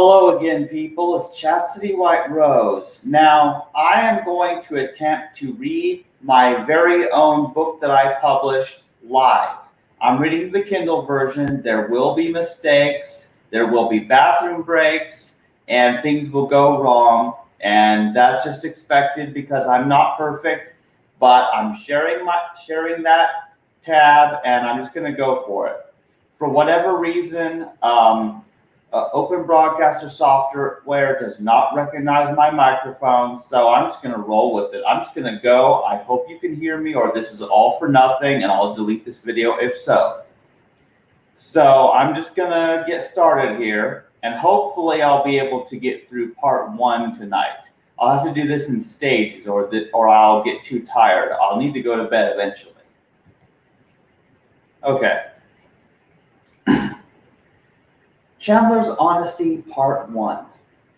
Hello again, people. It's Chastity White Rose. Now, I am going to attempt to read my very own book that I published live. I'm reading the Kindle version. There will be mistakes, there will be bathroom breaks, and things will go wrong. And that's just expected because I'm not perfect, but I'm sharing that tab, and I'm just going to go for it. For whatever reason, Open Broadcaster software does not recognize my microphone, so I'm just going to roll with it. I'm just going to go. I hope you can hear me, or this is all for nothing, and I'll delete this video if so. So I'm just going to get started here, and hopefully I'll be able to get through part 1 tonight. I'll have to do this in stages, or I'll get too tired. I'll need to go to bed eventually. Okay. Chandler's Honesty, Part 1.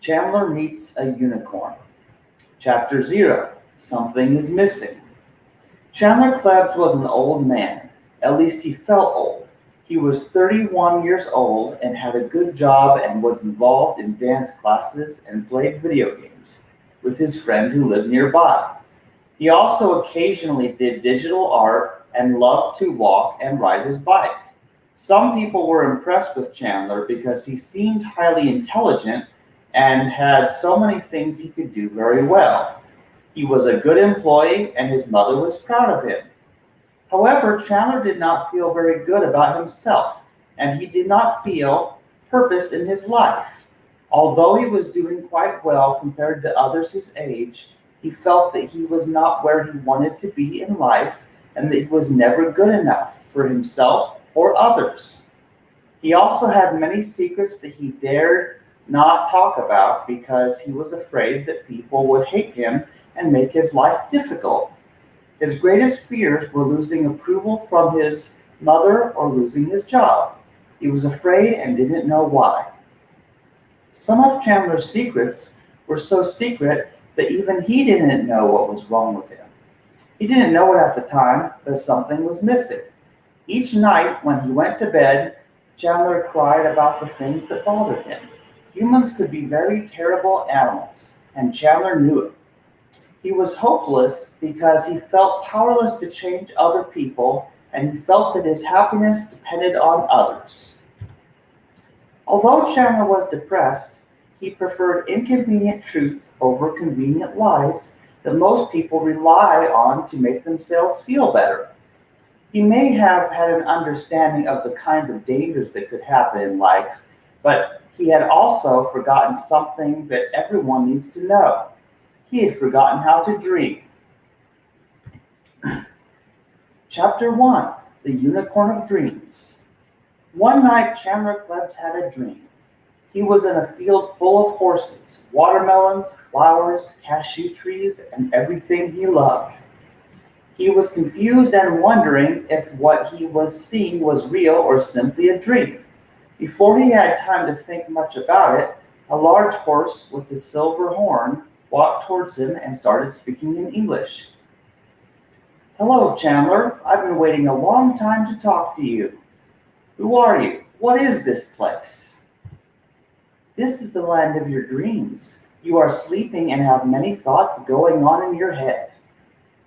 Chandler Meets a Unicorn. Chapter 0. Something is Missing. Chandler Klebs was an old man. At least he felt old. He was 31 years old and had a good job and was involved in dance classes and played video games with his friend who lived nearby. He also occasionally did digital art and loved to walk and ride his bike. Some people were impressed with Chandler because he seemed highly intelligent and had so many things he could do very well. He was a good employee and his mother was proud of him. However, Chandler did not feel very good about himself, and he did not feel purpose in his life. Although he was doing quite well compared to others his age, he felt that he was not where he wanted to be in life and that he was never good enough for himself or others. He also had many secrets that he dared not talk about because he was afraid that people would hate him and make his life difficult. His greatest fears were losing approval from his mother or losing his job. He was afraid and didn't know why. Some of Chandler's secrets were so secret that even he didn't know what was wrong with him. He didn't know it at the time, but something was missing. Each night when he went to bed, Chandler cried about the things that bothered him. Humans could be very terrible animals, and Chandler knew it. He was hopeless because he felt powerless to change other people, and he felt that his happiness depended on others. Although Chandler was depressed, he preferred inconvenient truth over convenient lies that most people rely on to make themselves feel better. He may have had an understanding of the kinds of dangers that could happen in life, but he had also forgotten something that everyone needs to know. He had forgotten how to dream. Chapter 1. The Unicorn of Dreams. One night, Chandler Klebs had a dream. He was in a field full of horses, watermelons, flowers, cashew trees, and everything he loved. He was confused and wondering if what he was seeing was real or simply a dream. Before he had time to think much about it, a large horse with a silver horn walked towards him and started speaking in English. "Hello, Chandler. I've been waiting a long time to talk to you. Who are you? What is this place?" "This is the land of your dreams. You are sleeping and have many thoughts going on in your head."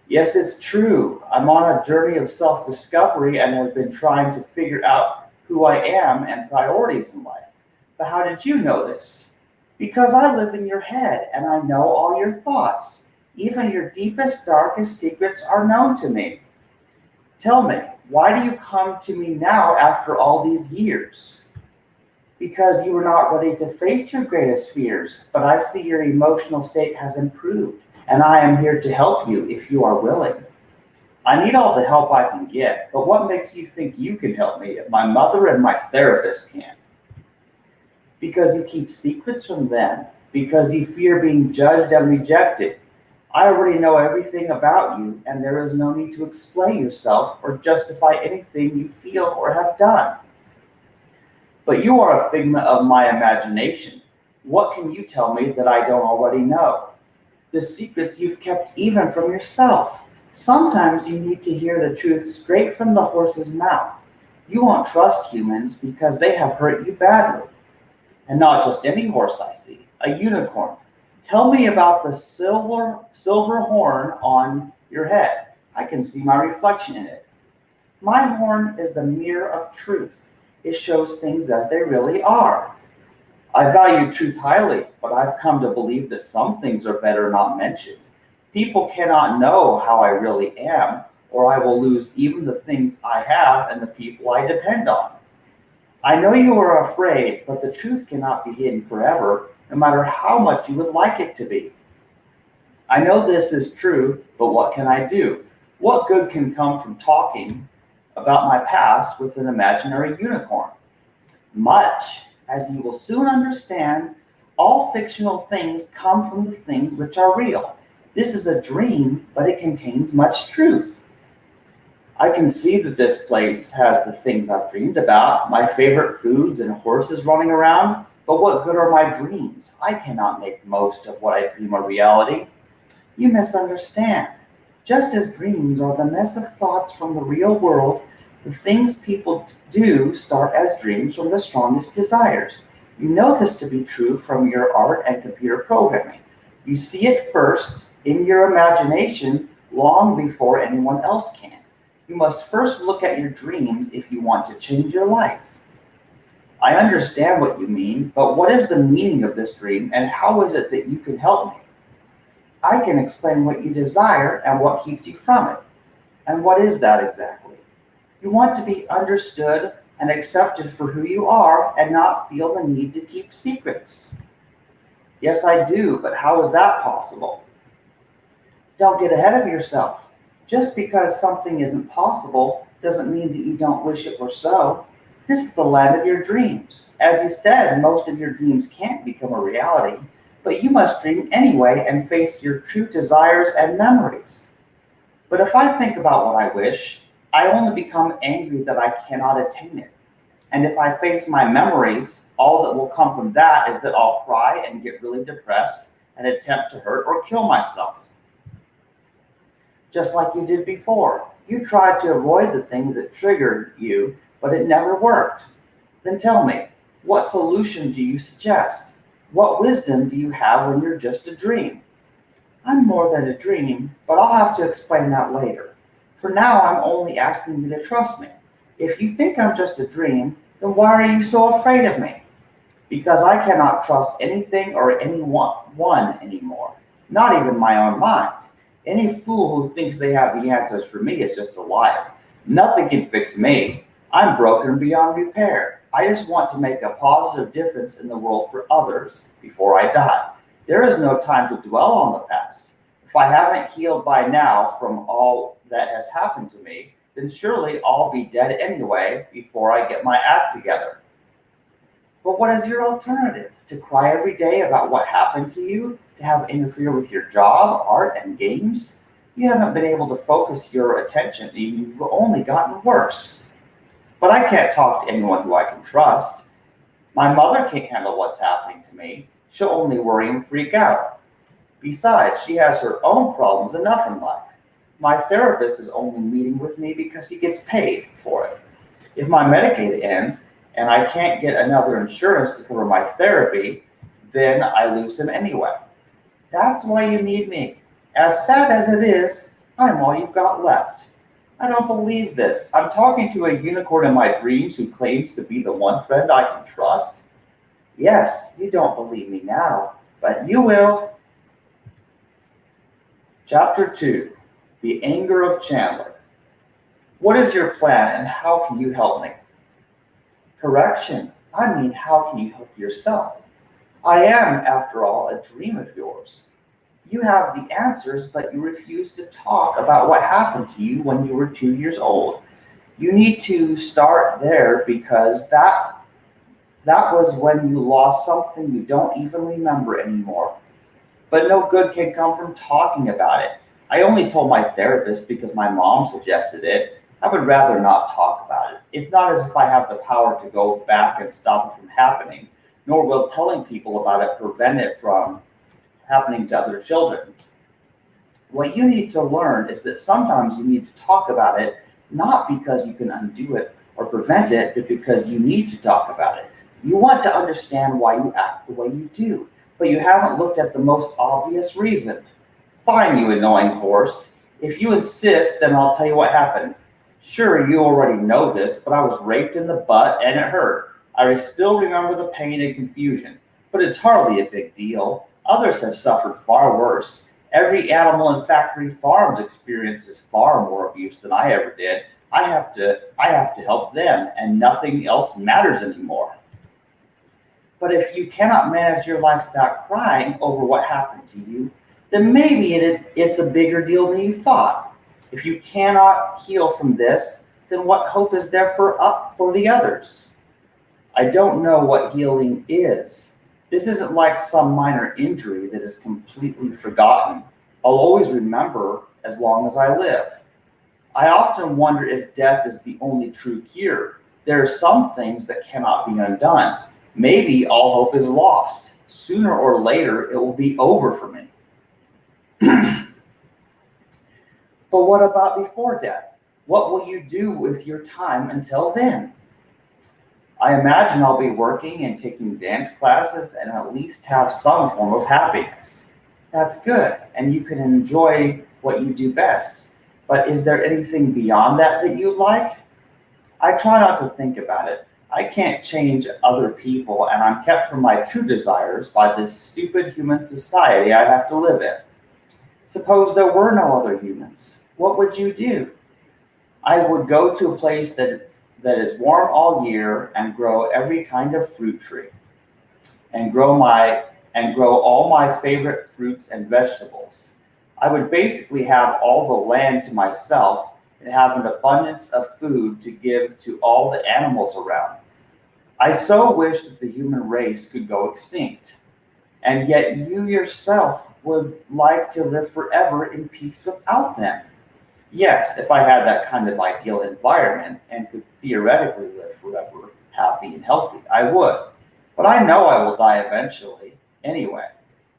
"Yes, it's true. I'm on a journey of self-discovery and have been trying to figure out who I am and priorities in life. But how did you know this?" "Because I live in your head and I know all your thoughts. Even your deepest, darkest secrets are known to me." "Tell me, why do you come to me now after all these years?" "Because you were not ready to face your greatest fears, but I see your emotional state has improved. And I am here to help you if you are willing." "I need all the help I can get, but what makes you think you can help me if my mother and my therapist can't?" "Because you keep secrets from them, because you fear being judged and rejected. I already know everything about you, and there is no need to explain yourself or justify anything you feel or have done." "But you are a figment of my imagination. What can you tell me that I don't already know? The secrets you've kept even from yourself. Sometimes you need to hear the truth straight from the horse's mouth. You won't trust humans because they have hurt you badly. And not just any horse I see, a unicorn. Tell me about the silver horn on your head. I can see my reflection in it. My horn is the mirror of truth. It shows things as they really are. I value truth highly, but I've come to believe that some things are better not mentioned. People cannot know how I really am, or I will lose even the things I have and the people I depend on. I know you are afraid, but the truth cannot be hidden forever, no matter how much you would like it to be. I know this is true, but what can I do? What good can come from talking about my past with an imaginary unicorn? Much, as you will soon understand, all fictional things come from the things which are real. This is a dream, but it contains much truth. I can see that this place has the things I've dreamed about, my favorite foods and horses running around, but what good are my dreams? I cannot make most of what I dream a reality. You misunderstand. Just as dreams are the mess of thoughts from the real world, the things people do start as dreams from the strongest desires. You know this to be true from your art and computer programming. You see it first in your imagination long before anyone else can. You must first look at your dreams if you want to change your life. I understand what you mean, but what is the meaning of this dream and how is it that you can help me? I can explain what you desire and what keeps you from it. And what is that exactly? You want to be understood and accepted for who you are and not feel the need to keep secrets. Yes, I do, but how is that possible? Don't get ahead of yourself. Just because something isn't possible doesn't mean that you don't wish it were so. This is the land of your dreams. As you said, most of your dreams can't become a reality, but you must dream anyway and face your true desires and memories. But if I think about what I wish, I only become angry that I cannot attain it. And if I face my memories, all that will come from that is that I'll cry and get really depressed and attempt to hurt or kill myself. Just like you did before. You tried to avoid the things that triggered you, but it never worked. Then tell me, what solution do you suggest? What wisdom do you have when you're just a dream? I'm more than a dream, but I'll have to explain that later. For now, I'm only asking you to trust me. If you think I'm just a dream, then why are you so afraid of me? Because I cannot trust anything or anyone anymore, not even my own mind. Any fool who thinks they have the answers for me is just a liar. Nothing can fix me. I'm broken beyond repair. I just want to make a positive difference in the world for others before I die. There is no time to dwell on the past. If I haven't healed by now from all that has happened to me, then surely I'll be dead anyway before I get my act together. But what is your alternative? To cry every day about what happened to you? To have interfere with your job, art, and games? You haven't been able to focus your attention, and you've only gotten worse. But I can't talk to anyone who I can trust. My mother can't handle what's happening to me. She'll only worry and freak out. Besides, she has her own problems enough in life. My therapist is only meeting with me because he gets paid for it. If my Medicaid ends and I can't get another insurance to cover my therapy, then I lose him anyway. That's why you need me. As sad as it is, I'm all you've got left. I don't believe this. I'm talking to a unicorn in my dreams who claims to be the one friend I can trust. Yes, you don't believe me now, but you will. Chapter 2. The Anger of Chandler. What is your plan and how can you help me? Correction. I mean, how can you help yourself? I am, after all, a dream of yours. You have the answers, but you refuse to talk about what happened to you when you were 2 years old. You need to start there because that was when you lost something you don't even remember anymore. But no good can come from talking about it. I only told my therapist because my mom suggested it. I would rather not talk about it. It's not as if I have the power to go back and stop it from happening, nor will telling people about it prevent it from happening to other children. What you need to learn is that sometimes you need to talk about it, not because you can undo it or prevent it, but because you need to talk about it. You want to understand why you act the way you do, but you haven't looked at the most obvious reason. Fine, you annoying horse. If you insist, then I'll tell you what happened. Sure, you already know this, but I was raped in the butt and it hurt. I still remember the pain and confusion, but it's hardly a big deal. Others have suffered far worse. Every animal in factory farms experiences far more abuse than I ever did. I have to help them, and nothing else matters anymore. But if you cannot manage your life without crying over what happened to you, then maybe it's a bigger deal than you thought. If you cannot heal from this, then what hope is there for the others? I don't know what healing is. This isn't like some minor injury that is completely forgotten. I'll always remember as long as I live. I often wonder if death is the only true cure. There are some things that cannot be undone. Maybe all hope is lost. Sooner or later, it will be over for me. But what about before death? What will you do with your time until then? I imagine I'll be working and taking dance classes and at least have some form of happiness. That's good, and you can enjoy what you do best. But is there anything beyond that you like? I try not to think about it. I can't change other people, and I'm kept from my true desires by this stupid human society I have to live in. Suppose there were no other humans. What would you do? I would go to a place that is warm all year and grow every kind of fruit tree and grow all my favorite fruits and vegetables. I would basically have all the land to myself and have an abundance of food to give to all the animals around. I so wish that the human race could go extinct, and yet you yourself would like to live forever in peace without them. Yes, if I had that kind of ideal environment and could theoretically live forever, happy and healthy, I would. But I know I will die eventually, anyway.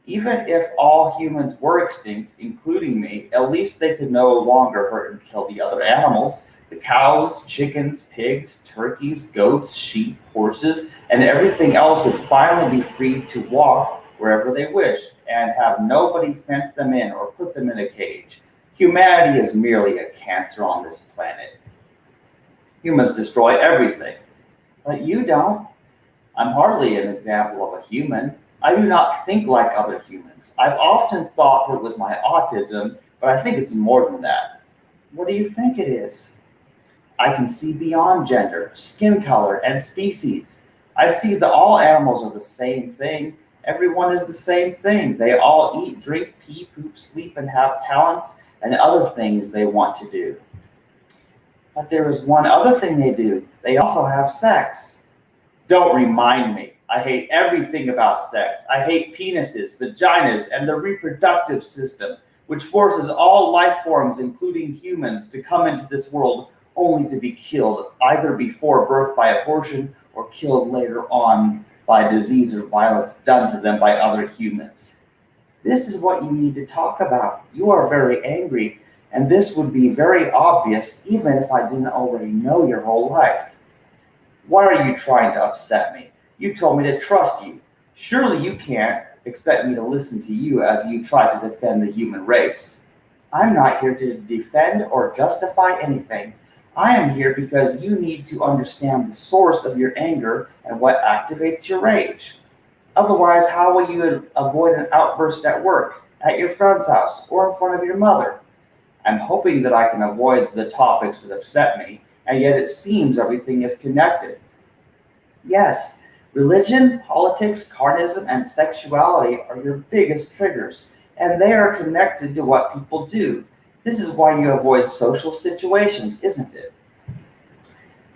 Even if all humans were extinct, including me, at least they could no longer hurt and kill the other animals. The cows, chickens, pigs, turkeys, goats, sheep, horses, and everything else would finally be free to walk wherever they wish and have nobody fence them in or put them in a cage. Humanity is merely a cancer on this planet. Humans destroy everything. But you don't. I'm hardly an example of a human. I do not think like other humans. I've often thought it was my autism, but I think it's more than that. What do you think it is? I can see beyond gender, skin color, and species. I see that all animals are the same thing. Everyone is the same thing. They all eat, drink, pee, poop, sleep, and have talents and other things they want to do. But there is one other thing they do. They also have sex. Don't remind me. I hate everything about sex. I hate penises, vaginas, and the reproductive system, which forces all life forms, including humans, to come into this world only to be killed, either before birth by abortion or killed later on by disease or violence done to them by other humans. This is what you need to talk about. You are very angry, and this would be very obvious even if I didn't already know your whole life. Why are you trying to upset me? You told me to trust you. Surely you can't expect me to listen to you as you try to defend the human race. I'm not here to defend or justify anything. I am here because you need to understand the source of your anger and what activates your rage. Otherwise, how will you avoid an outburst at work, at your friend's house, or in front of your mother? I'm hoping that I can avoid the topics that upset me, and yet it seems everything is connected. Yes, religion, politics, carnism, and sexuality are your biggest triggers, and they are connected to what people do. This is why you avoid social situations, isn't it?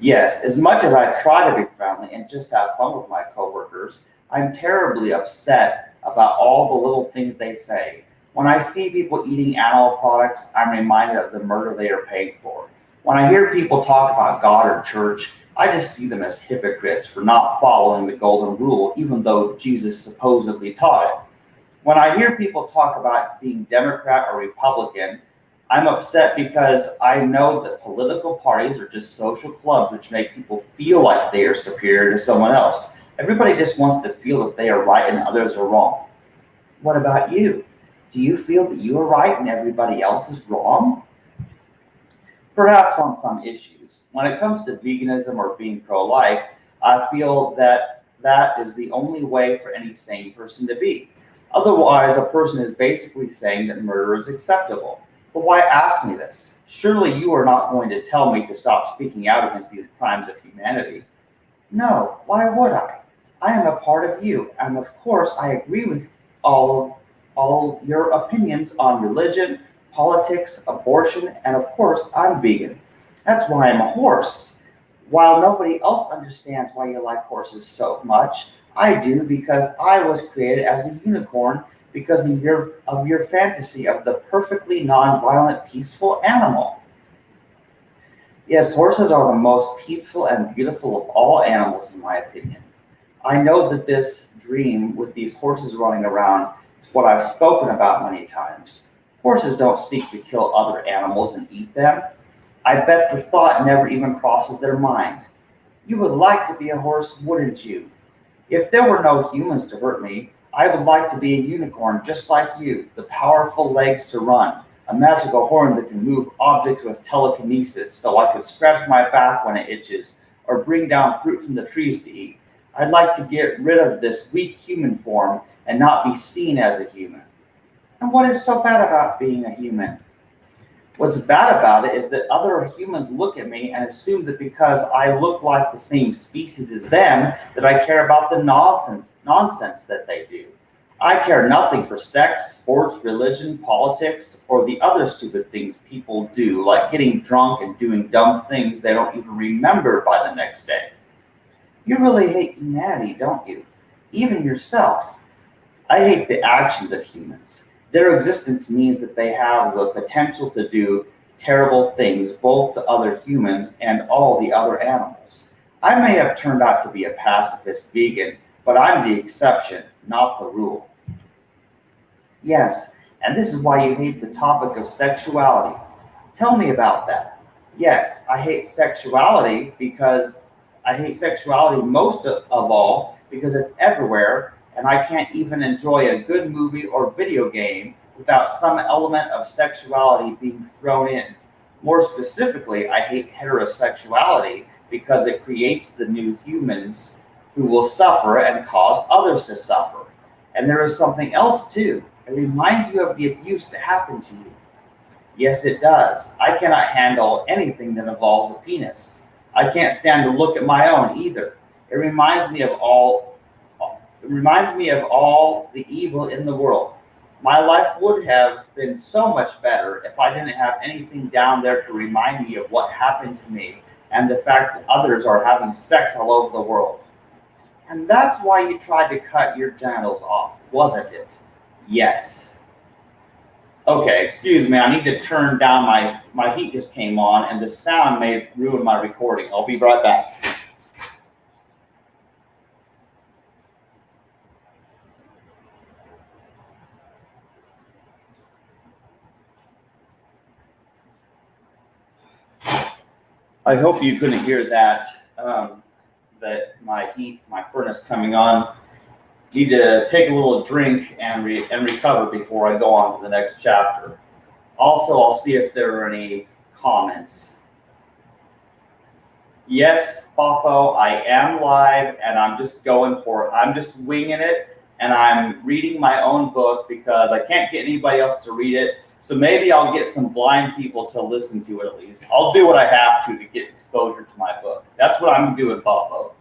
Yes, as much as I try to be friendly and just have fun with my coworkers, I'm terribly upset about all the little things they say. When I see people eating animal products, I'm reminded of the murder they are paying for. When I hear people talk about God or church, I just see them as hypocrites for not following the golden rule, even though Jesus supposedly taught it. When I hear people talk about being Democrat or Republican, I'm upset because I know that political parties are just social clubs which make people feel like they are superior to someone else. Everybody just wants to feel that they are right and others are wrong. What about you? Do you feel that you are right and everybody else is wrong? Perhaps on some issues. When it comes to veganism or being pro-life, I feel that that is the only way for any sane person to be. Otherwise, a person is basically saying that murder is acceptable. But why ask me this? Surely you are not going to tell me to stop speaking out against these crimes of humanity. No, why would I? I am a part of you, and of course I agree with all your opinions on religion, politics, abortion, and of course I'm vegan. That's why I'm a horse. While nobody else understands why you like horses so much, I do because I was created as a unicorn because of your fantasy of the perfectly nonviolent, peaceful animal. Yes, horses are the most peaceful and beautiful of all animals, in my opinion. I know that this dream with these horses running around is what I've spoken about many times. Horses don't seek to kill other animals and eat them. I bet the thought never even crosses their mind. You would like to be a horse, wouldn't you? If there were no humans to hurt me, I would like to be a unicorn just like you, the powerful legs to run, a magical horn that can move objects with telekinesis so I could scratch my back when it itches, or bring down fruit from the trees to eat. I'd like to get rid of this weak human form and not be seen as a human. And what is so bad about being a human? What's bad about it is that other humans look at me and assume that because I look like the same species as them, that I care about the nonsense that they do. I care nothing for sex, sports, religion, politics, or the other stupid things people do, like getting drunk and doing dumb things they don't even remember by the next day. You really hate humanity, don't you? Even yourself. I hate the actions of humans. Their existence means that they have the potential to do terrible things both to other humans and all the other animals. I may have turned out to be a pacifist vegan, but I'm the exception, not the rule. Yes, and this is why you hate the topic of sexuality. Tell me about that. Yes, I hate sexuality most of all because it's everywhere and I can't even enjoy a good movie or video game without some element of sexuality being thrown in. More specifically, I hate heterosexuality because it creates the new humans who will suffer and cause others to suffer. And there is something else too. It reminds you of the abuse that happened to you. Yes, it does. I cannot handle anything that involves a penis. I can't stand to look at my own either. It reminds me of all the evil in the world. My life would have been so much better if I didn't have anything down there to remind me of what happened to me and the fact that others are having sex all over the world. And that's why you tried to cut your genitals off, wasn't it? Yes. Okay, excuse me, I need to turn down my heat just came on and the sound may ruin my recording. I'll be right back. I hope you couldn't hear that, that my furnace coming on. Need to take a little drink and recover before I go on to the next chapter. Also, I'll see if there are any comments. Yes, Boffo, I am live and I'm just I'm just winging it and I'm reading my own book because I can't get anybody else to read it. So maybe I'll get some blind people to listen to it at least. I'll do what I have to get exposure to my book. That's what I'm doing, Boffo.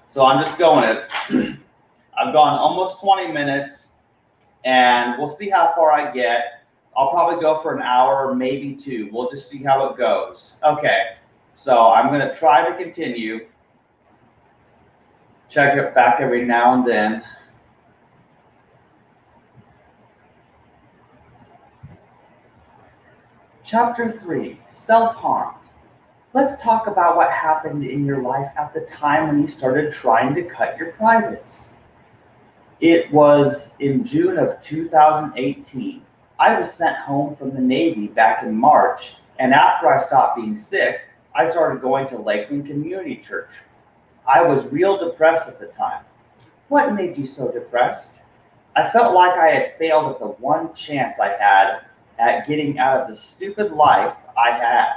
So I'm just going it. I've gone almost 20 minutes and we'll see how far I get. I'll probably go for an hour, maybe two. We'll just see how it goes. Okay, so I'm going to try to continue. Check it back every now and then. Chapter 3, Self-Harm. Let's talk about what happened in your life at the time when you started trying to cut your privates. It was in June of 2018. I was sent home from the Navy back in March, and after I stopped being sick, I started going to Lakeland Community Church. I was real depressed at the time. What made you so depressed? I felt like I had failed at the one chance I had at getting out of the stupid life I had.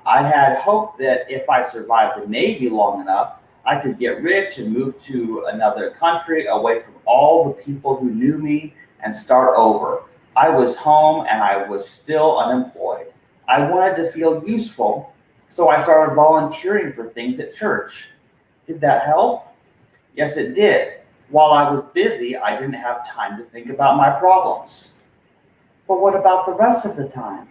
I had hoped that if I survived the Navy long enough, I could get rich and move to another country away from all the people who knew me and start over. I was home and I was still unemployed. I wanted to feel useful, so I started volunteering for things at church. Did that help? Yes, it did. While I was busy, I didn't have time to think about my problems. But what about the rest of the time?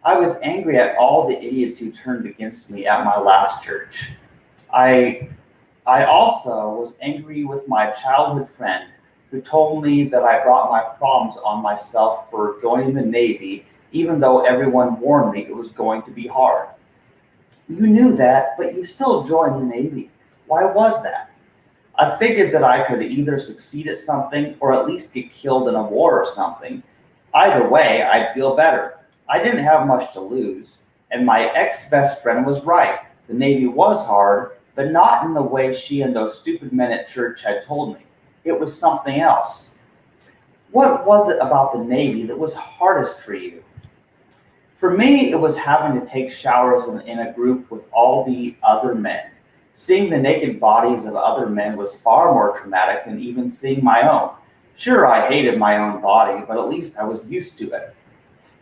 I was angry at all the idiots who turned against me at my last church. I I also was angry with my childhood friend who told me that I brought my problems on myself for joining the Navy, even though everyone warned me it was going to be hard. You knew that, but you still joined the Navy. Why was that? I figured that I could either succeed at something or at least get killed in a war or something. Either way, I'd feel better. I didn't have much to lose, and my ex-best friend was right. The Navy was hard, but not in the way she and those stupid men at church had told me. It was something else. What was it about the Navy that was hardest for you? For me, it was having to take showers in a group with all the other men. Seeing the naked bodies of other men was far more traumatic than even seeing my own. Sure, I hated my own body, but at least I was used to it.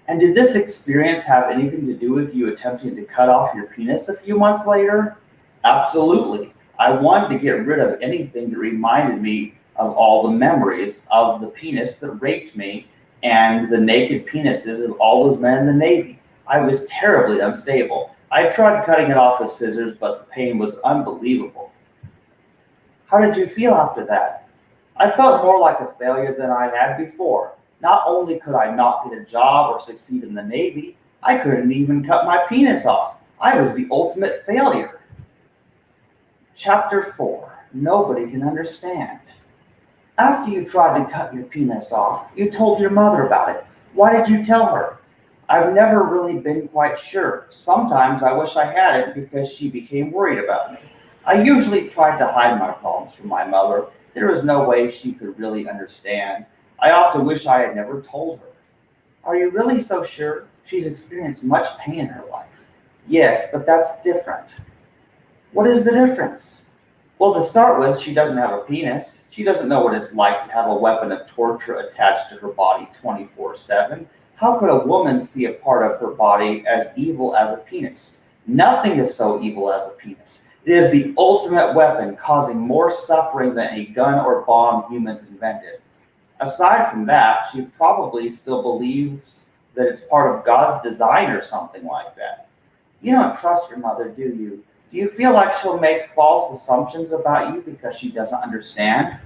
And did this experience have anything to do with you attempting to cut off your penis a few months later? Absolutely. I wanted to get rid of anything that reminded me of all the memories of the penis that raped me and the naked penises of all those men in the Navy. I was terribly unstable. I tried cutting it off with scissors, but the pain was unbelievable. How did you feel after that? I felt more like a failure than I had before. Not only could I not get a job or succeed in the Navy, I couldn't even cut my penis off. I was the ultimate failure. Chapter 4. Nobody can understand. After you tried to cut your penis off, you told your mother about it. Why did you tell her? I've never really been quite sure. Sometimes I wish I hadn't because she became worried about me. I usually tried to hide my problems from my mother. There was no way she could really understand. I often wish I had never told her. Are you really so sure? She's experienced much pain in her life. Yes, but that's different. What is the difference? Well, to start with, she doesn't have a penis. She doesn't know what it's like to have a weapon of torture attached to her body 24/7. How could a woman see a part of her body as evil as a penis? Nothing is so evil as a penis. It is the ultimate weapon, causing more suffering than a gun or bomb humans invented. Aside from that, she probably still believes that it's part of God's design or something like that. You don't trust your mother, do you? Do you feel like she'll make false assumptions about you because she doesn't understand?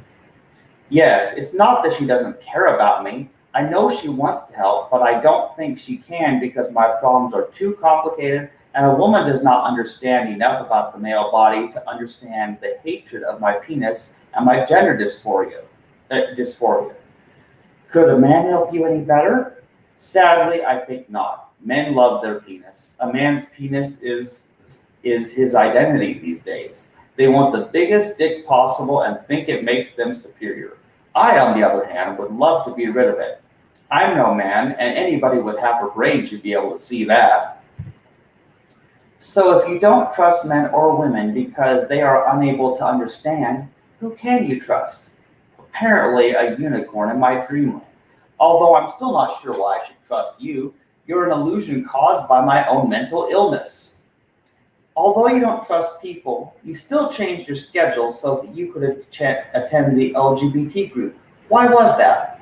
Yes, it's not that she doesn't care about me. I know she wants to help, but I don't think she can because my problems are too complicated and a woman does not understand enough about the male body to understand the hatred of my penis and my gender dysphoria. Could a man help you any better? Sadly, I think not. Men love their penis. A man's penis is his identity these days. They want the biggest dick possible and think it makes them superior. I, on the other hand, would love to be rid of it. I'm no man, and anybody with half a brain should be able to see that. So if you don't trust men or women because they are unable to understand, who can you trust? Apparently a unicorn in my dreamland. Although I'm still not sure why I should trust you, you're an illusion caused by my own mental illness. Although you don't trust people, you still changed your schedule so that you could attend the LGBT group. Why was that?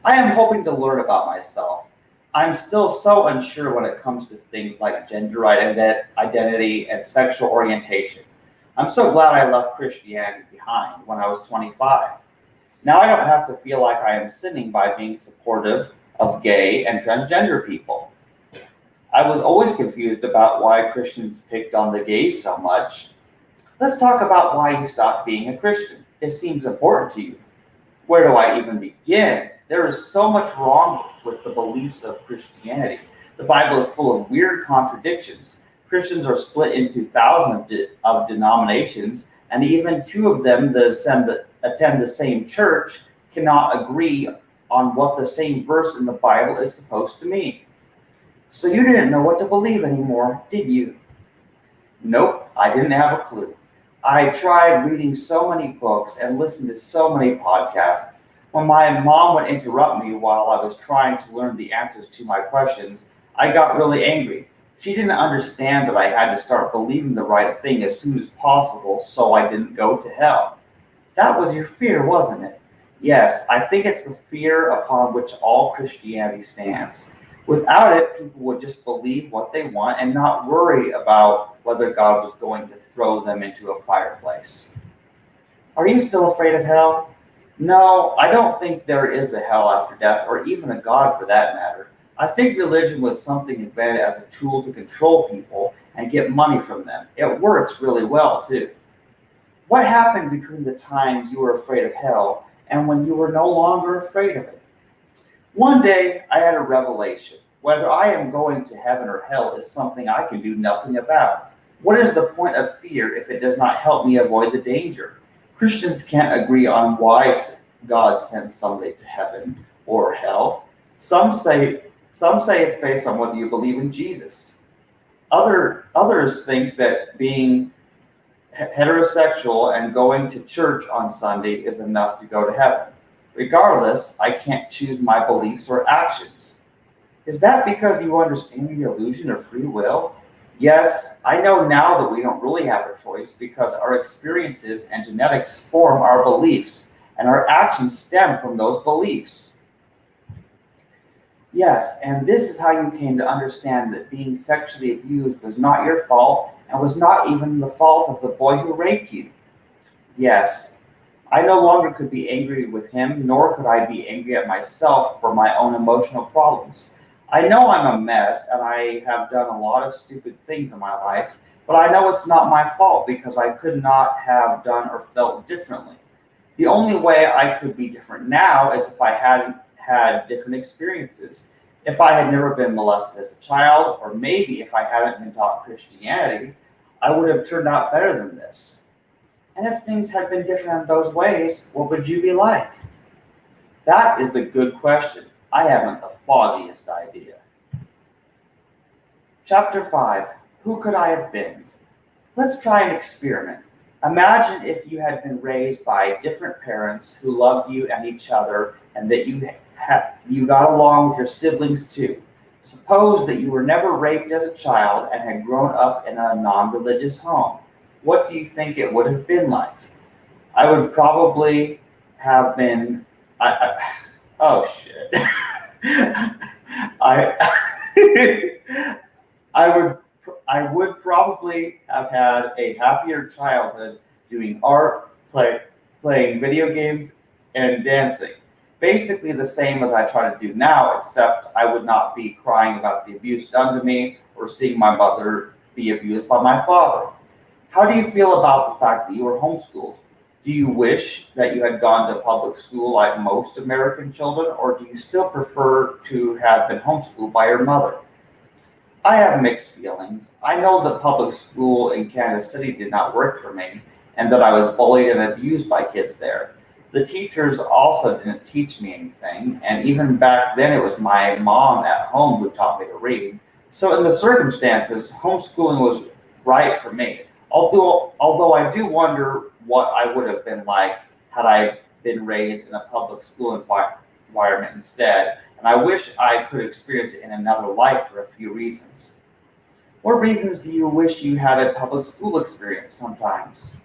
I am hoping to learn about myself. I'm still so unsure when it comes to things like gender identity and sexual orientation. I'm so glad I left Christianity behind when I was 25. Now I don't have to feel like I am sinning by being supportive of gay and transgender people. I was always confused about why Christians picked on the gays so much. Let's talk about why you stopped being a Christian. It seems important to you. Where do I even begin? There is so much wrong with the beliefs of Christianity. The Bible is full of weird contradictions. Christians are split into thousands of denominations, and even two of them that attend the same church cannot agree on what the same verse in the Bible is supposed to mean. So you didn't know what to believe anymore, did you? Nope, I didn't have a clue. I tried reading so many books and listened to so many podcasts. When my mom would interrupt me while I was trying to learn the answers to my questions, I got really angry. She didn't understand that I had to start believing the right thing as soon as possible so I didn't go to hell. That was your fear, wasn't it? Yes, I think it's the fear upon which all Christianity stands. Without it, people would just believe what they want and not worry about whether God was going to throw them into a fireplace. Are you still afraid of hell? No, I don't think there is a hell after death, or even a God for that matter. I think religion was something invented as a tool to control people and get money from them. It works really well, too. What happened between the time you were afraid of hell and when you were no longer afraid of it? One day, I had a revelation. Whether I am going to heaven or hell is something I can do nothing about. What is the point of fear if it does not help me avoid the danger? Christians can't agree on why God sends somebody to heaven or hell. Some say it's based on whether you believe in Jesus. Others think that being heterosexual and going to church on Sunday is enough to go to heaven. Regardless, I can't choose my beliefs or actions. Is that because you understand the illusion of free will? Yes, I know now that we don't really have a choice because our experiences and genetics form our beliefs, and our actions stem from those beliefs. Yes, and this is how you came to understand that being sexually abused was not your fault and was not even the fault of the boy who raped you. Yes, I no longer could be angry with him, nor could I be angry at myself for my own emotional problems. I know I'm a mess and I have done a lot of stupid things in my life, but I know it's not my fault because I could not have done or felt differently. The only way I could be different now is if I hadn't had different experiences. If I had never been molested as a child, or maybe if I hadn't been taught Christianity, I would have turned out better than this. And if things had been different in those ways, what would you be like? That is a good question. I haven't the foggiest idea. Chapter 5. Who could I have been? Let's try an experiment. Imagine if you had been raised by different parents who loved you and each other, and that you got along with your siblings too. Suppose that you were never raped as a child and had grown up in a non-religious home. What do you think it would have been like? I would probably have been. Oh shit! I would probably have had a happier childhood doing art, playing video games, and dancing. Basically the same as I try to do now, except I would not be crying about the abuse done to me or seeing my mother be abused by my father. How do you feel about the fact that you were homeschooled? Do you wish that you had gone to public school like most American children, or do you still prefer to have been homeschooled by your mother? I have mixed feelings. I know that public school in Kansas City did not work for me, and that I was bullied and abused by kids there. The teachers also didn't teach me anything, and even back then it was my mom at home who taught me to read. So in the circumstances, homeschooling was right for me. Although I do wonder what I would have been like had I been raised in a public school environment instead, and I wish I could experience it in another life for a few reasons. What reasons do you wish you had a public school experience sometimes?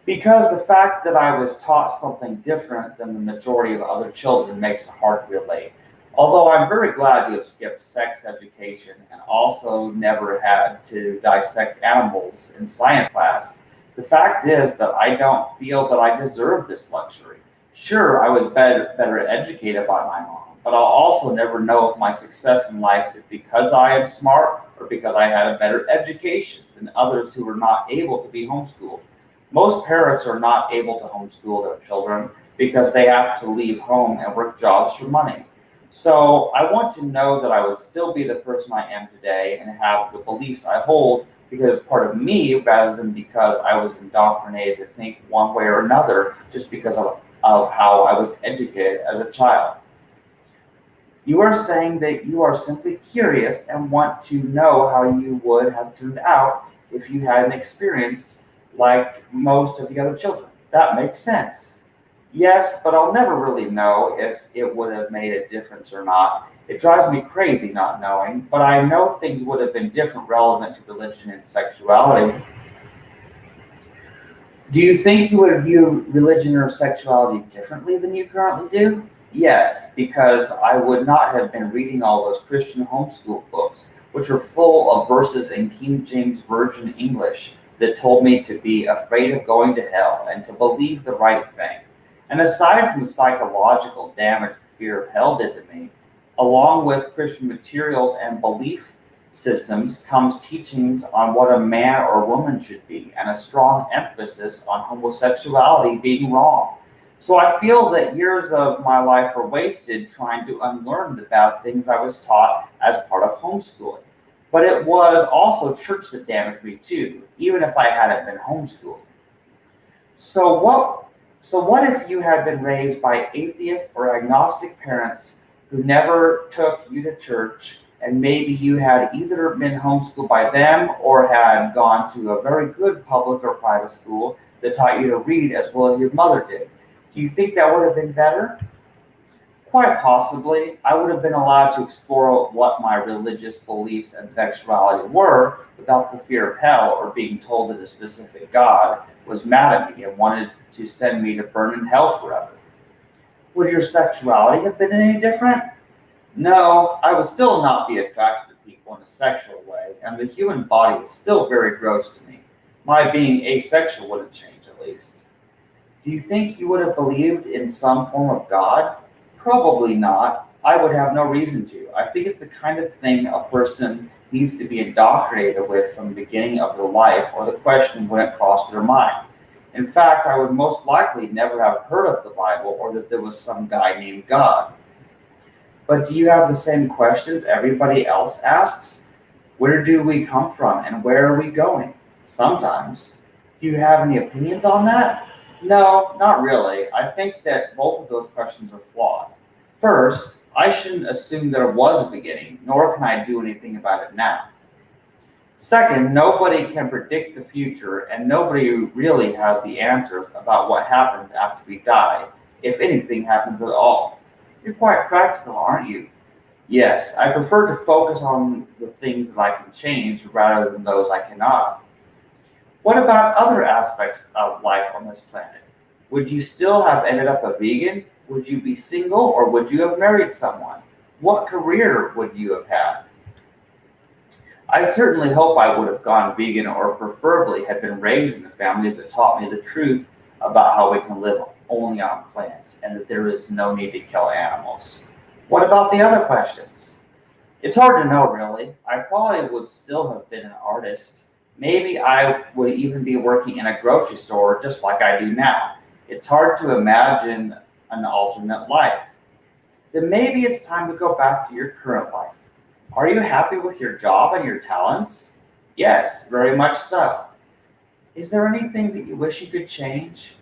Because the fact that I was taught something different than the majority of other children makes it hard to relate. Although I'm very glad to have skipped sex education and also never had to dissect animals in science class, the fact is that I don't feel that I deserve this luxury. Sure, I was better educated by my mom, but I'll also never know if my success in life is because I am smart or because I had a better education than others who were not able to be homeschooled. Most parents are not able to homeschool their children because they have to leave home and work jobs for money. So I want to know that I would still be the person I am today and have the beliefs I hold because it's part of me rather than because I was indoctrinated to think one way or another just because of how I was educated as a child. You are saying that you are simply curious and want to know how you would have turned out if you had an experience like most of the other children. That makes sense. Yes, but I'll never really know if it would have made a difference or not. It drives me crazy not knowing, but I know things would have been different relevant to religion and sexuality. Do you think you would view religion or sexuality differently than you currently do? Yes, because I would not have been reading all those Christian homeschool books, which are full of verses in King James Version English that told me to be afraid of going to hell and to believe the right thing. And aside from the psychological damage the fear of hell did to me, along with Christian materials and belief systems comes teachings on what a man or woman should be and a strong emphasis on homosexuality being wrong. So I feel that years of my life were wasted trying to unlearn the bad things I was taught as part of homeschooling. But it was also church that damaged me too, even if I hadn't been homeschooled. So what if you had been raised by atheist or agnostic parents who never took you to church, and maybe you had either been homeschooled by them or had gone to a very good public or private school that taught you to read as well as your mother did? Do you think that would have been better? Quite possibly. I would have been allowed to explore what my religious beliefs and sexuality were without the fear of hell or being told that a specific God was mad at me and wanted to send me to burn in hell forever. Would your sexuality have been any different? No, I would still not be attracted to people in a sexual way, and the human body is still very gross to me. My being asexual wouldn't change, at least. Do you think you would have believed in some form of God? Probably not. I would have no reason to. I think it's the kind of thing a person needs to be indoctrinated with from the beginning of their life, or the question wouldn't cross their mind. In fact, I would most likely never have heard of the Bible or that there was some guy named God. But do you have the same questions everybody else asks? Where do we come from and where are we going? Sometimes. Do you have any opinions on that? No, not really. I think that both of those questions are flawed. First, I shouldn't assume there was a beginning, nor can I do anything about it now. Second, nobody can predict the future, and nobody really has the answers about what happens after we die, if anything happens at all. You're quite practical, aren't you? Yes, I prefer to focus on the things that I can change rather than those I cannot. What about other aspects of life on this planet? Would you still have ended up a vegan? Would you be single or would you have married someone? What career would you have had? I certainly hope I would have gone vegan or preferably had been raised in a family that taught me the truth about how we can live only on plants and that there is no need to kill animals. What about the other questions? It's hard to know, really. I probably would still have been an artist. Maybe I would even be working in a grocery store just like I do now. It's hard to imagine an alternate life. Then maybe it's time to go back to your current life. Are you happy with your job and your talents? Yes, very much so. Is there anything that you wish you could change?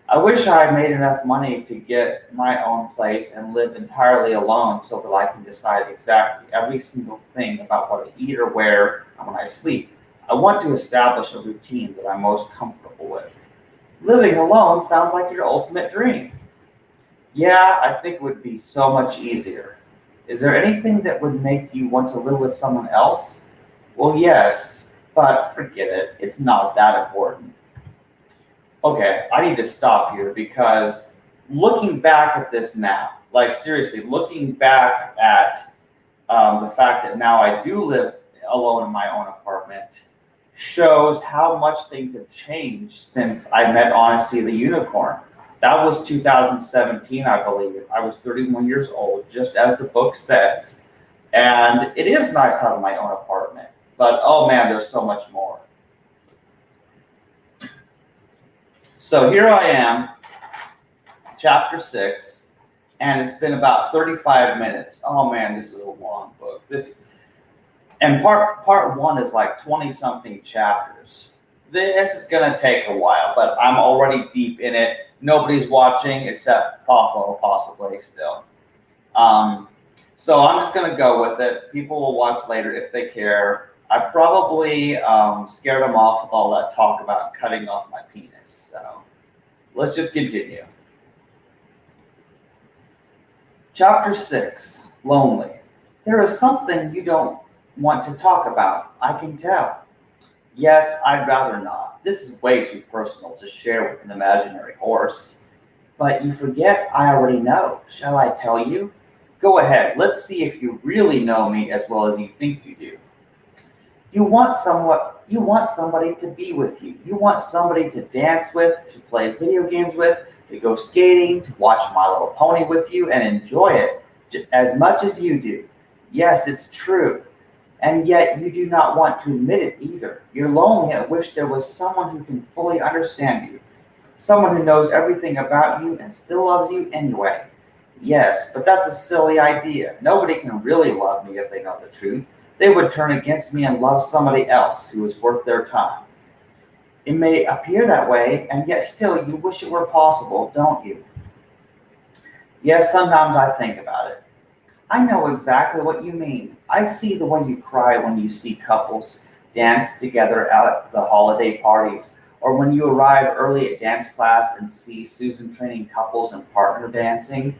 I wish I had made enough money to get my own place and live entirely alone so that I can decide exactly every single thing about what I eat or wear and when I sleep. I want to establish a routine that I'm most comfortable with. Living alone sounds like your ultimate dream. Yeah, I think it would be so much easier. Is there anything that would make you want to live with someone else? Well, yes, but forget it. It's not that important. Okay, I need to stop here because looking back at this now, like seriously, looking back at the fact that now I do live alone in my own apartment shows how much things have changed since I met Honesty the Unicorn. That was 2017, I believe. I was 31 years old, just as the book says. And it is nice having my own apartment. But oh man, there's so much more. So here I am, chapter 6, and it's been about 35 minutes. Oh man, this is a long book. And part one is like 20 something chapters. This is gonna take a while, but I'm already deep in it. Nobody's watching except Pafo, possibly still. So I'm just gonna go with it. People will watch later if they care. I probably scared them off with all that talk about cutting off my penis. So let's just continue. Chapter 6, Lonely. There is something you don't want to talk about, I can tell. Yes, I'd rather not. This is way too personal to share with an imaginary horse. But you forget I already know. Shall I tell you? Go ahead, let's see if you really know me as well as you think you do. You want somebody to be with you. You want somebody to dance with, to play video games with, to go skating, to watch My Little Pony with you and enjoy it as much as you do. Yes, it's true. And yet you do not want to admit it either. You're lonely and wish there was someone who can fully understand you. Someone who knows everything about you and still loves you anyway. Yes, but that's a silly idea. Nobody can really love me if they know the truth. They would turn against me and love somebody else who is worth their time. It may appear that way, and yet still you wish it were possible, don't you? Yes, sometimes I think about it. I know exactly what you mean. I see the way you cry when you see couples dance together at the holiday parties, or when you arrive early at dance class and see Susan training couples in partner dancing.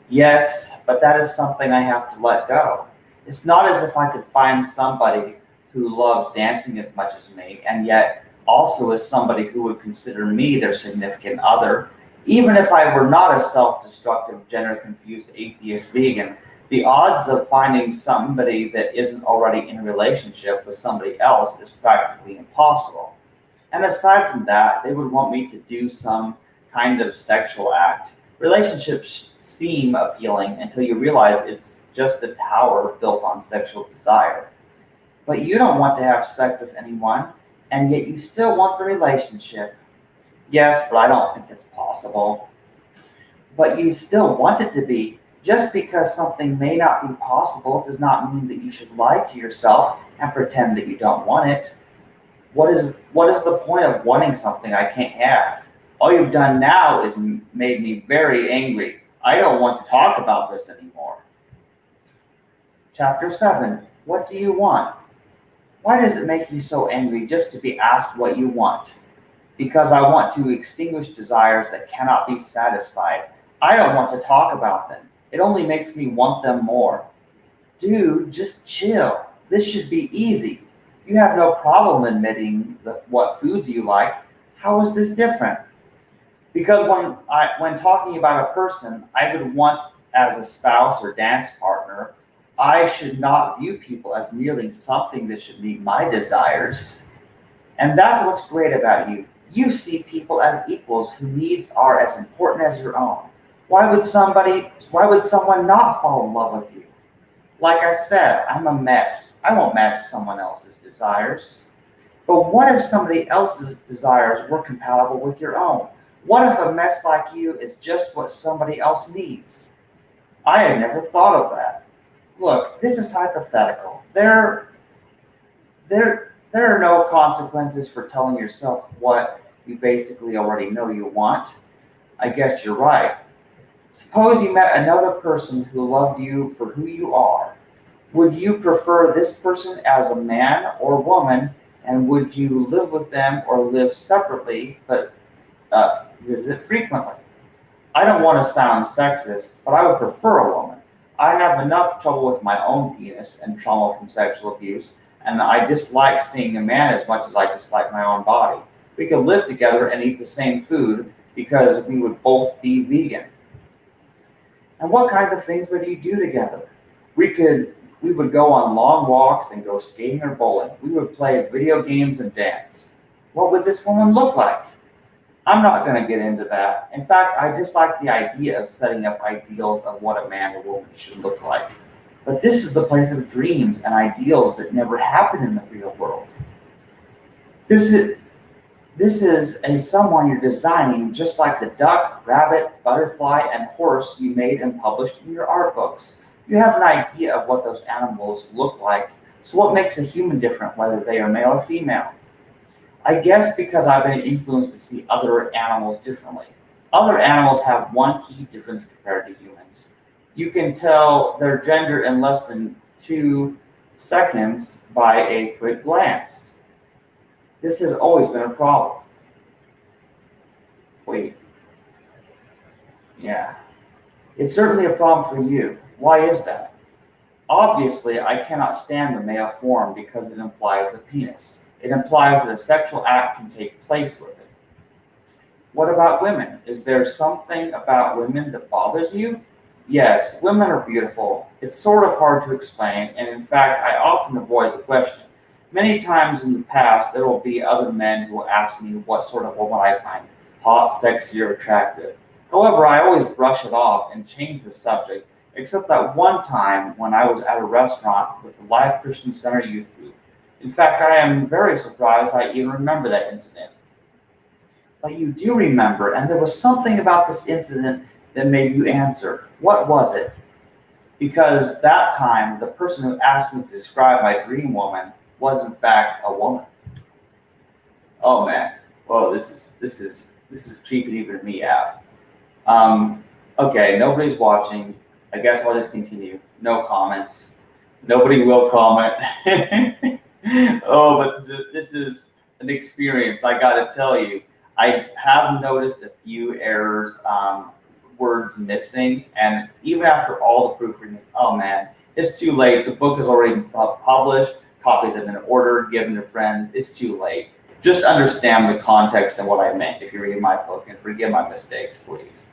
Yes, but that is something I have to let go. It's not as if I could find somebody who loves dancing as much as me, and yet also is somebody who would consider me their significant other. Even if I were not a self-destructive, gender-confused atheist vegan, the odds of finding somebody that isn't already in a relationship with somebody else is practically impossible. And aside from that, they would want me to do some kind of sexual act. Relationships seem appealing until you realize it's just a tower built on sexual desire. But you don't want to have sex with anyone, and yet you still want the relationship. Yes, but I don't think it's possible. But you still want it to be. Just because something may not be possible does not mean that you should lie to yourself and pretend that you don't want it. What is the point of wanting something I can't have? All you've done now is made me very angry. I don't want to talk about this anymore. Chapter 7. What do you want? Why does it make you so angry just to be asked what you want? Because I want to extinguish desires that cannot be satisfied. I don't want to talk about them. It only makes me want them more. Dude, just chill. This should be easy. You have no problem admitting what foods you like. How is this different? Because when talking about a person I would want as a spouse or dance partner, I should not view people as merely something that should meet my desires. And that's what's great about you. You see people as equals whose needs are as important as your own. Why would someone not fall in love with you? Like I said, I'm a mess. I won't match someone else's desires. But what if somebody else's desires were compatible with your own? What if a mess like you is just what somebody else needs? I had never thought of that. Look, this is hypothetical. There are no consequences for telling yourself what you basically already know you want. I guess you're right. Suppose you met another person who loved you for who you are. Would you prefer this person as a man or woman, and would you live with them or live separately but visit frequently? I don't want to sound sexist, but I would prefer a woman. I have enough trouble with my own penis and trauma from sexual abuse, and I dislike seeing a man as much as I dislike my own body. We could live together and eat the same food because we would both be vegan. And what kinds of things would you do together? We would go on long walks and go skating or bowling. We would play video games and dance. What would this woman look like? I'm not going to get into that. In fact, I dislike the idea of setting up ideals of what a man or woman should look like. But this is the place of dreams and ideals that never happen in the real world. This This is a someone you're designing just like the duck, rabbit, butterfly, and horse you made and published in your art books. You have an idea of what those animals look like, so what makes a human different whether they are male or female? I guess because I've been influenced to see other animals differently. Other animals have one key difference compared to humans. You can tell their gender in less than 2 seconds by a quick glance. This has always been a problem. Wait, yeah. It's certainly a problem for you. Why is that? Obviously, I cannot stand the male form because it implies a penis. It implies that a sexual act can take place with it. What about women? Is there something about women that bothers you? Yes, women are beautiful. It's sort of hard to explain, and in fact, I often avoid the question. Many times in the past, there will be other men who will ask me what sort of woman I find hot, sexy, or attractive. However, I always brush it off and change the subject, except that one time when I was at a restaurant with the Life Christian Center youth group. In fact, I am very surprised I even remember that incident. But you do remember, and there was something about this incident that made you answer. What was it? Because that time, the person who asked me to describe my dream woman was in fact a woman. Oh man, whoa, this is creeping even me out. Okay, nobody's watching. I guess I'll just continue. No comments. Nobody will comment. Oh, but this is an experience. I got to tell you, I have noticed a few errors, words missing, and even after all the proofreading, oh man, it's too late. The book is already published. Copies have been ordered, given to friends. It's too late. Just understand the context and what I meant if you read my book, and forgive my mistakes, please.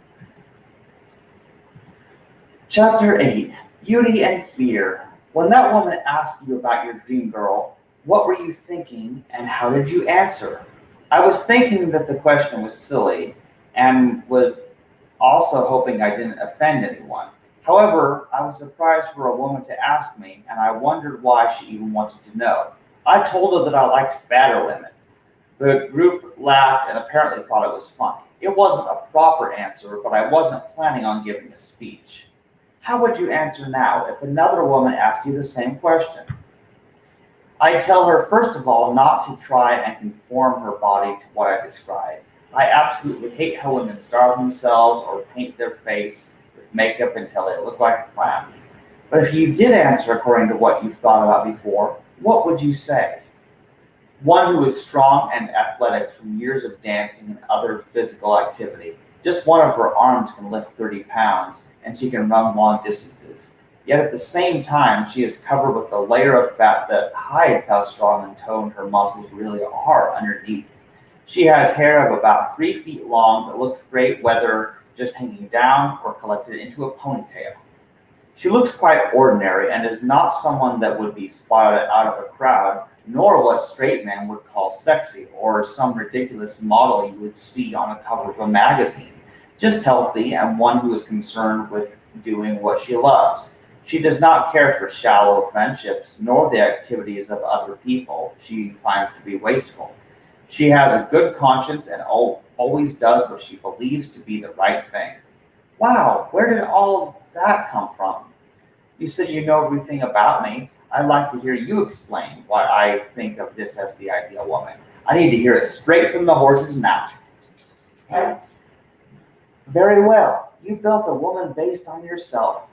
Chapter 8, Beauty and Fear. When that woman asked you about your dream girl, what were you thinking and how did you answer? I was thinking that the question was silly and was also hoping I didn't offend anyone. However, I was surprised for a woman to ask me, and I wondered why she even wanted to know. I told her that I liked fatter women. The group laughed and apparently thought it was funny. It wasn't a proper answer, but I wasn't planning on giving a speech. How would you answer now if another woman asked you the same question? I'd tell her, first of all, not to try and conform her body to what I described. I absolutely hate how women starve themselves or paint their face with makeup until they look like a clown. But if you did answer according to what you've thought about before, what would you say? One who is strong and athletic from years of dancing and other physical activity. Just one of her arms can lift 30 pounds, and she can run long distances. Yet at the same time, she is covered with a layer of fat that hides how strong and toned her muscles really are underneath. She has hair of about 3 feet long that looks great whether just hanging down or collected into a ponytail. She looks quite ordinary and is not someone that would be spotted out of a crowd, nor what straight men would call sexy or some ridiculous model you would see on a cover of a magazine. Just healthy and one who is concerned with doing what she loves. She does not care for shallow friendships nor the activities of other people she finds to be wasteful. She has a good conscience and always does what she believes to be the right thing. Wow, where did all of that come from? You said you know everything about me. I'd like to hear you explain why I think of this as the ideal woman. I need to hear it straight from the horse's mouth. Very well. You built a woman based on yourself,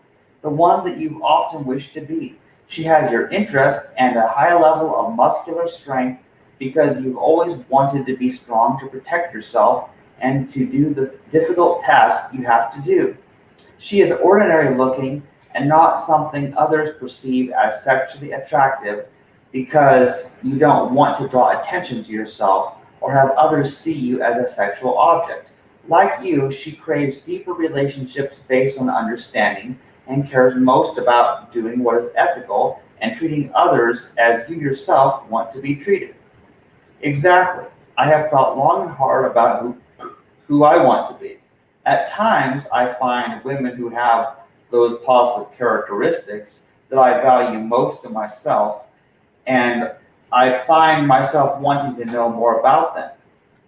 the one that you've often wished to be. She has your interest and a high level of muscular strength because you've always wanted to be strong to protect yourself and to do the difficult tasks you have to do. She is ordinary looking and not something others perceive as sexually attractive because you don't want to draw attention to yourself or have others see you as a sexual object. Like you, she craves deeper relationships based on understanding and cares most about doing what is ethical and treating others as you yourself want to be treated. Exactly. I have thought long and hard about who I want to be. At times, I find women who have those positive characteristics that I value most in myself, and I find myself wanting to know more about them.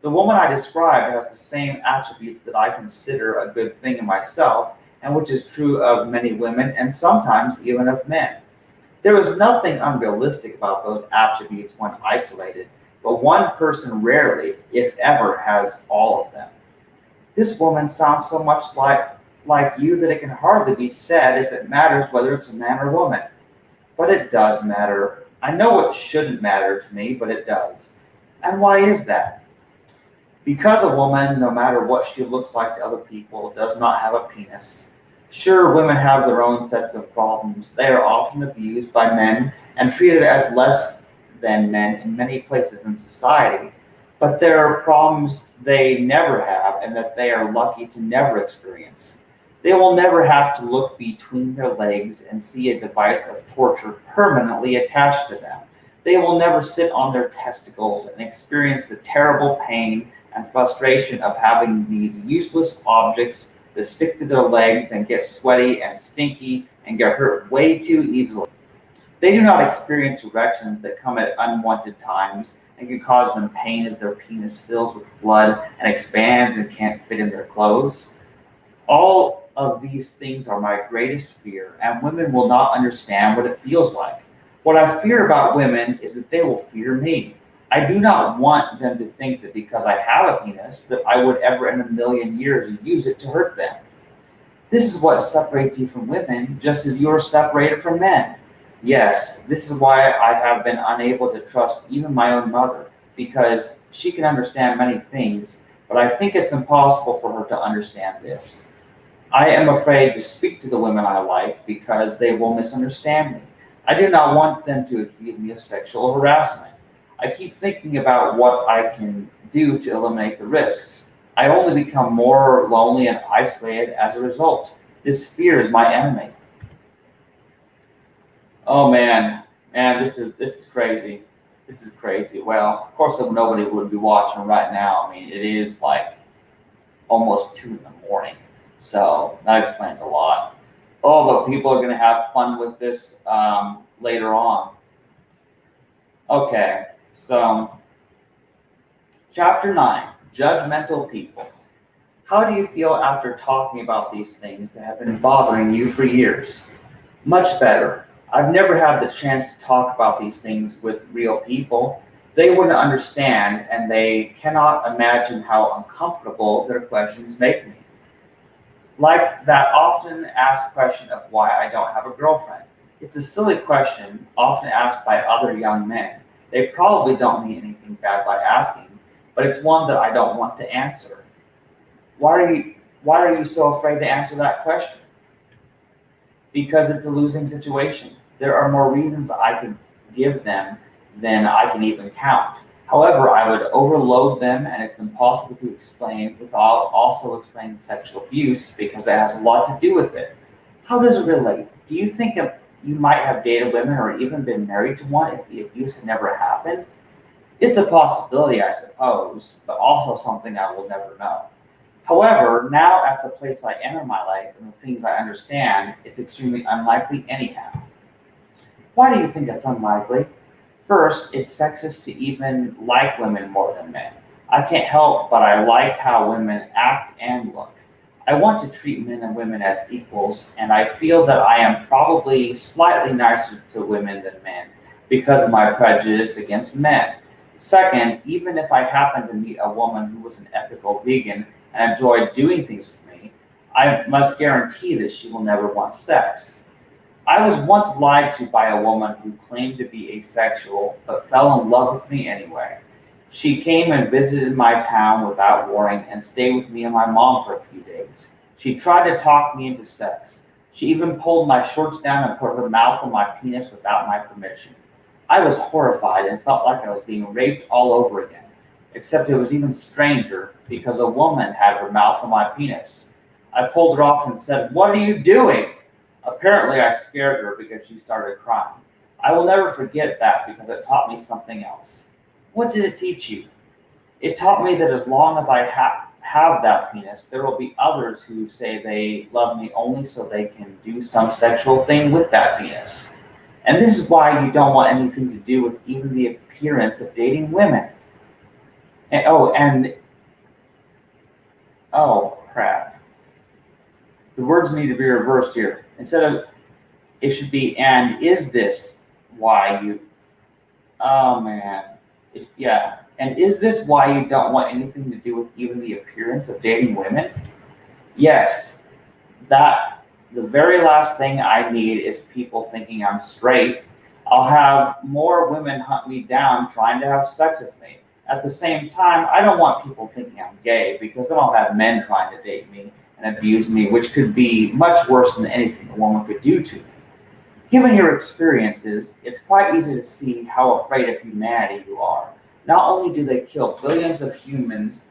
The woman I described has the same attributes that I consider a good thing in myself, and which is true of many women and sometimes even of men. There is nothing unrealistic about those attributes when isolated, but one person rarely, if ever, has all of them. This woman sounds so much like you that it can hardly be said if it matters whether it's a man or woman. But it does matter. I know it shouldn't matter to me, but it does. And why is that? Because a woman, no matter what she looks like to other people, does not have a penis. Sure, women have their own sets of problems. They are often abused by men and treated as less than men in many places in society, but there are problems they never have and that they are lucky to never experience. They will never have to look between their legs and see a device of torture permanently attached to them. They will never sit on their testicles and experience the terrible pain and frustration of having these useless objects that stick to their legs and get sweaty and stinky and get hurt way too easily. They do not experience erections that come at unwanted times and can cause them pain as their penis fills with blood and expands and can't fit in their clothes. All of these things are my greatest fear, and women will not understand what it feels like. What I fear about women is that they will fear me. I do not want them to think that because I have a penis, that I would ever in a million years use it to hurt them. This is what separates you from women, just as you are separated from men. Yes, this is why I have been unable to trust even my own mother, because she can understand many things, but I think it's impossible for her to understand this. I am afraid to speak to the women I like because they will misunderstand me. I do not want them to accuse me of sexual harassment. I keep thinking about what I can do to eliminate the risks. I only become more lonely and isolated as a result. This fear is my enemy. Oh man, this is crazy. This is crazy. Well, of course, if nobody would be watching right now. I mean, it is like almost 2 in the morning, so that explains a lot. Oh, but people are going to have fun with this later on. Okay, so chapter 9, judgmental people. How do you feel after talking about these things that have been bothering you for years? Much better. I've never had the chance to talk about these things with real people. They wouldn't understand, and they cannot imagine how uncomfortable their questions make me. Like that often asked question of why I don't have a girlfriend. It's a silly question, often asked by other young men. They probably don't mean anything bad by asking, but it's one that I don't want to answer. Why are you so afraid to answer that question? Because it's a losing situation. There are more reasons I could give them than I can even count. However, I would overload them, and it's impossible to explain without also explaining sexual abuse because it has a lot to do with it. How does it relate? Do you think you might have dated women or even been married to one if the abuse had never happened? It's a possibility, I suppose, but also something I will never know. However, now at the place I am in my life and the things I understand, it's extremely unlikely anyhow. Why do you think it's unlikely? First, it's sexist to even like women more than men. I can't help but I like how women act and look. I want to treat men and women as equals, and I feel that I am probably slightly nicer to women than men because of my prejudice against men. Second, even if I happen to meet a woman who was an ethical vegan and enjoyed doing things with me, I must guarantee that she will never want sex. I was once lied to by a woman who claimed to be asexual but fell in love with me anyway. She came and visited my town without warning and stayed with me and my mom for a few days. She tried to talk me into sex. She even pulled my shorts down and put her mouth on my penis without my permission. I was horrified and felt like I was being raped all over again, except it was even stranger because a woman had her mouth on my penis. I pulled her off and said, "What are you doing?" Apparently, I scared her because she started crying. I will never forget that because it taught me something else. What did it teach you? It taught me that as long as I have that penis, there will be others who say they love me only so they can do some sexual thing with that penis. And this is why you don't want anything to do with even the appearance of dating women. And oh crap. The words need to be reversed here. Instead of it should be, and is this why you, oh man. Yeah. And is this why you don't want anything to do with even the appearance of dating women? Yes. That the very last thing I need is people thinking I'm straight. I'll have more women hunt me down trying to have sex with me. At the same time, I don't want people thinking I'm gay because then I'll have men trying to date me and abuse me, which could be much worse than anything a woman could do to me. Given your experiences, it's quite easy to see how afraid of humanity you are. Not only do they kill billions of humans,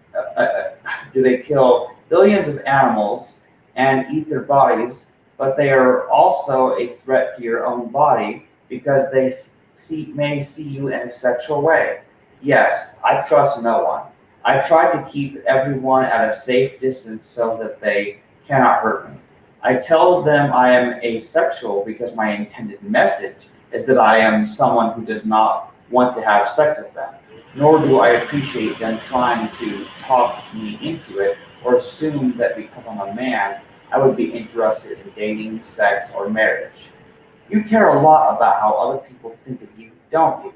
do they kill billions of animals and eat their bodies, but they are also a threat to your own body because they may see you in a sexual way. Yes, I trust no one. I try to keep everyone at a safe distance so that they cannot hurt me. I tell them I am asexual because my intended message is that I am someone who does not want to have sex with them, nor do I appreciate them trying to talk me into it or assume that because I'm a man, I would be interested in dating, sex, or marriage. You care a lot about how other people think of you, don't you?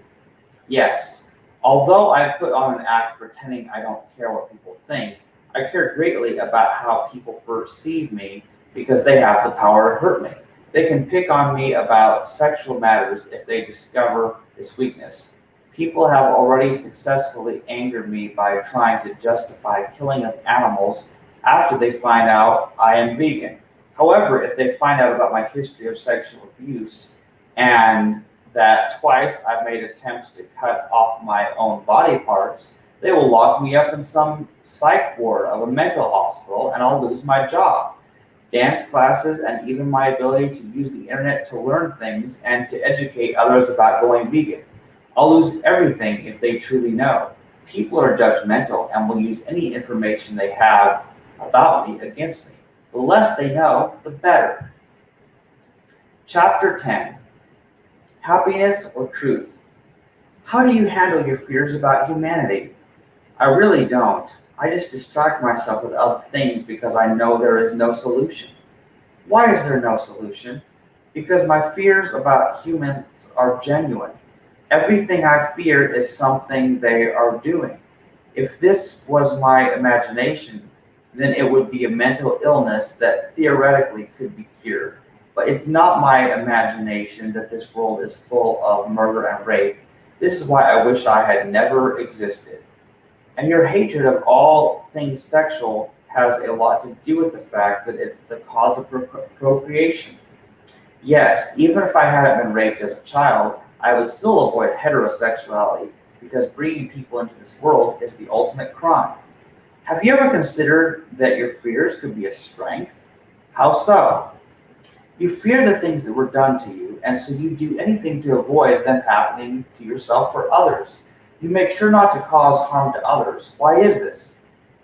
Yes. Although I put on an act pretending I don't care what people think, I care greatly about how people perceive me because they have the power to hurt me. They can pick on me about sexual matters if they discover this weakness. People have already successfully angered me by trying to justify killing of animals after they find out I am vegan. However, if they find out about my history of sexual abuse and that twice I've made attempts to cut off my own body parts, they will lock me up in some psych ward of a mental hospital and I'll lose my job, dance classes, and even my ability to use the internet to learn things and to educate others about going vegan. I'll lose everything if they truly know. People are judgmental and will use any information they have about me against me. The less they know, the better. Chapter 10. Happiness or truth? How do you handle your fears about humanity? I really don't. I just distract myself with other things because I know there is no solution. Why is there no solution? Because my fears about humans are genuine. Everything I fear is something they are doing. If this was my imagination, then it would be a mental illness that theoretically could be cured. But it's not my imagination that this world is full of murder and rape. This is why I wish I had never existed. And your hatred of all things sexual has a lot to do with the fact that it's the cause of procreation. Yes, even if I hadn't been raped as a child, I would still avoid heterosexuality because bringing people into this world is the ultimate crime. Have you ever considered that your fears could be a strength? How so? You fear the things that were done to you, and so you do anything to avoid them happening to yourself or others. You make sure not to cause harm to others. Why is this?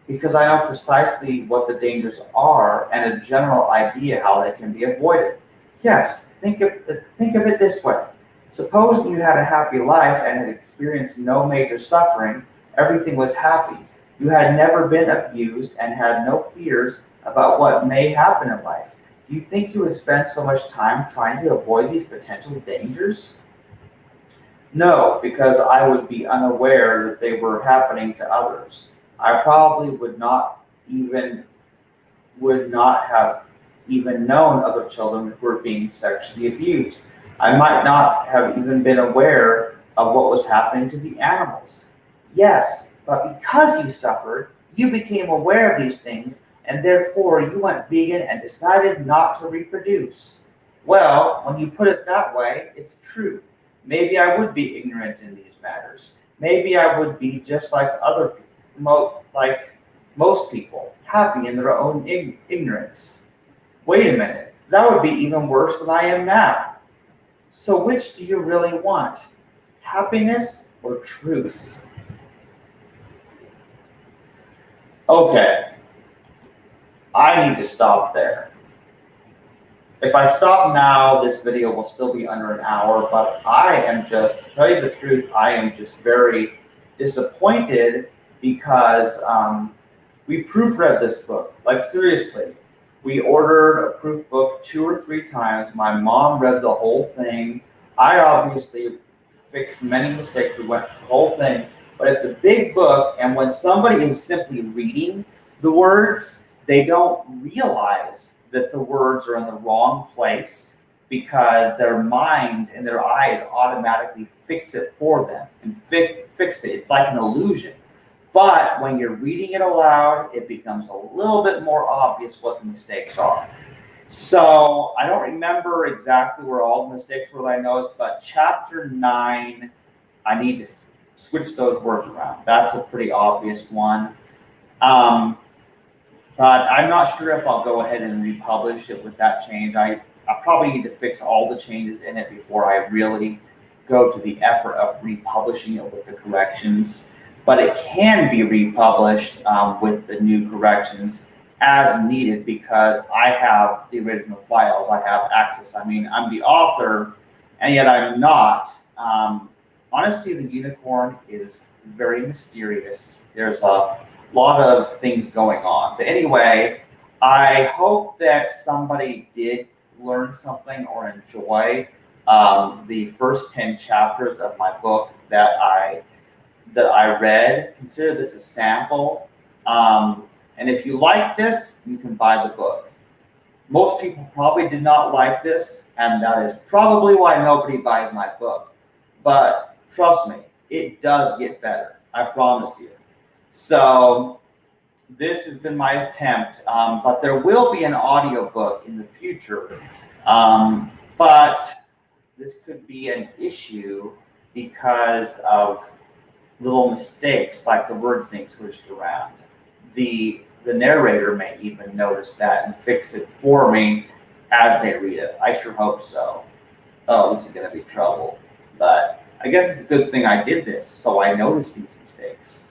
Because I know precisely what the dangers are and a general idea how they can be avoided. Yes, think of it this way. Suppose you had a happy life and had experienced no major suffering, everything was happy. You had never been abused and had no fears about what may happen in life. Do you think you would spend so much time trying to avoid these potential dangers? No, because I would be unaware that they were happening to others. I probably would not have even known other children who were being sexually abused. I might not have even been aware of what was happening to the animals. Yes, but because you suffered, you became aware of these things, and therefore you went vegan and decided not to reproduce. Well, when you put it that way, it's true. Maybe I would be ignorant in these matters. Maybe I would be just like like most people, happy in their own ignorance. Wait a minute, that would be even worse than I am now. So which do you really want? Happiness or truth? Okay, I need to stop there. If I stop now, this video will still be under an hour, but to tell you the truth, I am just very disappointed because we proofread this book. Like seriously, we ordered a proof book 2 or 3 times. My mom read the whole thing. I obviously fixed many mistakes. We went through the whole thing, but it's a big book, and when somebody is simply reading the words, they don't realize that the words are in the wrong place because their mind and their eyes automatically fix it for them and fix it. It's like an illusion. But when you're reading it aloud, it becomes a little bit more obvious what the mistakes are. So I don't remember exactly where all the mistakes were that I noticed, but chapter 9, I need to switch those words around. That's a pretty obvious one. But I'm not sure if I'll go ahead and republish it with that change. I probably need to fix all the changes in it before I really go to the effort of republishing it with the corrections. But it can be republished with the new corrections as needed because I have the original files. I have access. I mean, I'm the author, and yet I'm not. Honesty the Unicorn is very mysterious. There's a lot of things going on. But anyway, I hope that somebody did learn something or enjoy the first 10 chapters of my book that I read. Consider this a sample. And if you like this, you can buy the book. Most people probably did not like this, and that is probably why nobody buys my book. But trust me, it does get better. I promise you. So this has been my attempt, but there will be an audiobook in the future. But this could be an issue because of little mistakes, like the words being switched around. The narrator may even notice that and fix it for me as they read it. I sure hope so. Oh, this is going to be trouble. But I guess it's a good thing I did this, so I noticed these mistakes.